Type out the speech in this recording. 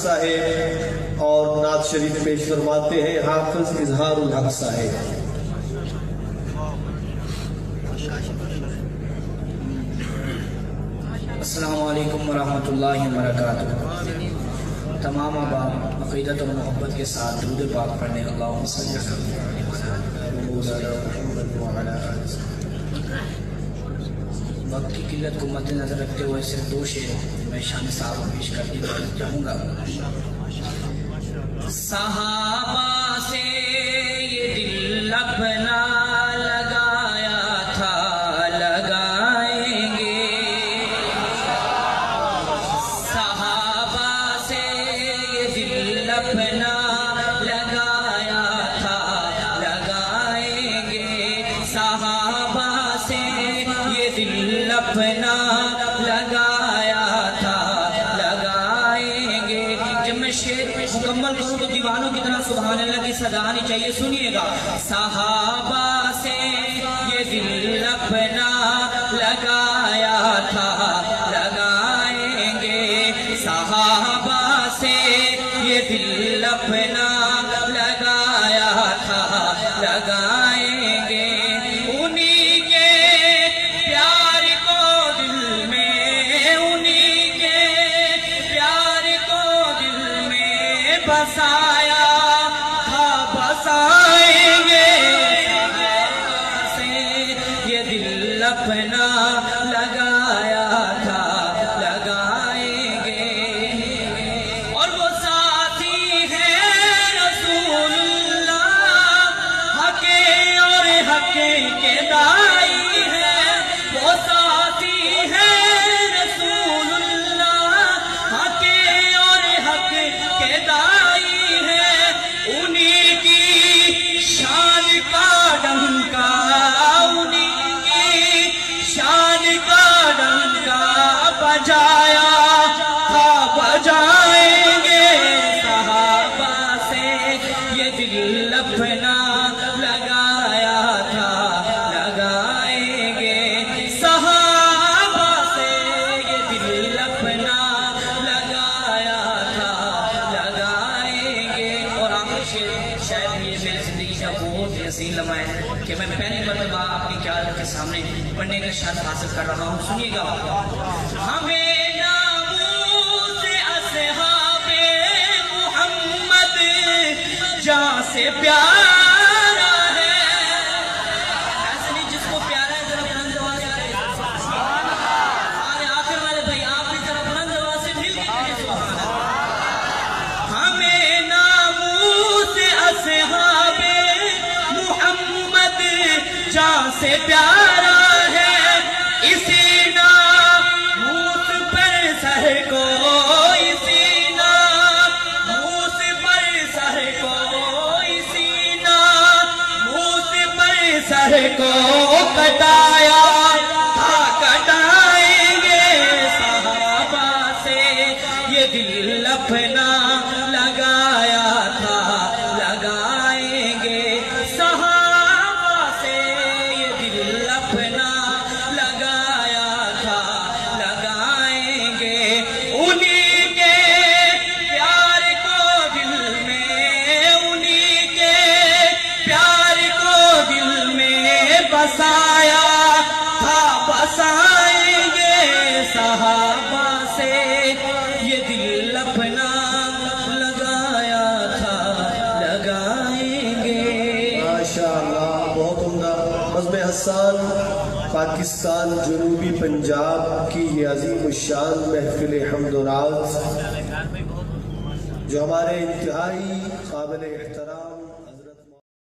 صاحب اور نعت شریف پیش فرماتے ہیں حافظ اظہارالحق صاحب۔ السلام علیکم ورحمۃ اللہ وبرکاتہ۔ تمام احباب عقیدت و محبت کے ساتھ درود پاک پڑھنے اللہم صلی وقت کی قلت کو مد نظر رکھتے ہوئے صرف دو شعر میں شان صاحب پیش کر کے چاہوں گا۔ صحابہ سے یہ دل اپنا لگایا تھا لگائیں گے، صحابہ سے یہ دل اپنا لگایا تھا لگائیں گے، صحابہ سے یہ دل اپنا لگایا تھا لگائیں گے۔ جب میں شعر مکمل کروں تو دیوانوں کی طرح سبحان اللہ کی صدا آنی چاہیے، سنیے گا۔ صحابہ سے یہ دل اپنا لگایا تھا لگائیں گے، صحابہ سے یہ دل اپنا لگایا تھا لگائیں گے، انہی کے پیار کو دل میں، انہی کے پیار کو دل میں بسایا تھا بسائیں گے، سے یہ دل اپنا لگایا تھا لگائیں گے، اور وہ ساتھی ہیں رسول اللہ حق اور حق کے دائی ہیں، وہ ساتھی ہیں رسول اللہ حق اور حق کے دائی ہیں، انہی کی شان کا ڈنکا، انہی کی شان کا ڈنکا بجایا تھا بجائیں گے، صحابہ سے یہ دل اپنا لگایا تھا لگائیں گے، صحابہ سے یہ دل اپنا لگایا تھا لگائیں گے۔ اور آخر شاید یہ میری زندگی کا بہت ہی حسین لمحہ ہے کہ میں پہلی مرتبہ اپنی قیادت کے سامنے پڑھنے کا شرف حاصل کر رہا ہوں، سنیے گا۔ ہمیں ناموس اصحاب محمد جان سے پیارا ہے، ایسے نہیں جس کو پیارا ہے ذرا بلند آواز سے، ارے آخر والے بھائی آپ بھی ذرا بلند آواز سے مل کے کہیں سبحان اللہ۔ ہمیں ناموس اصحاب محمد جان سے پیارا ہے، اسی ناموس پر سر کو، اسی ناموس پر سر کو، اسی ناموس پر سر کو کٹایا تھا کٹائیں گے، صحابہ سے یہ دل اپنا لگایا تھا لگائیں گے، صحابہ سے یہ دل اپنا لگایا تھا لگائیں گے، انہی کے پیار کو دل میں، انہی کے پیار کو دل میں بسایا تھا بسائیں گے، صحابہ سے یہ دل اپنا لگایا تھا لگائیں گے۔ ماشاءاللہ، بہت عمدہ نظم حسان، پاکستان جنوبی پنجاب کی یہ عظیم الشان محفل حمد و نعت جو ہمارے انتہائی قابل احترام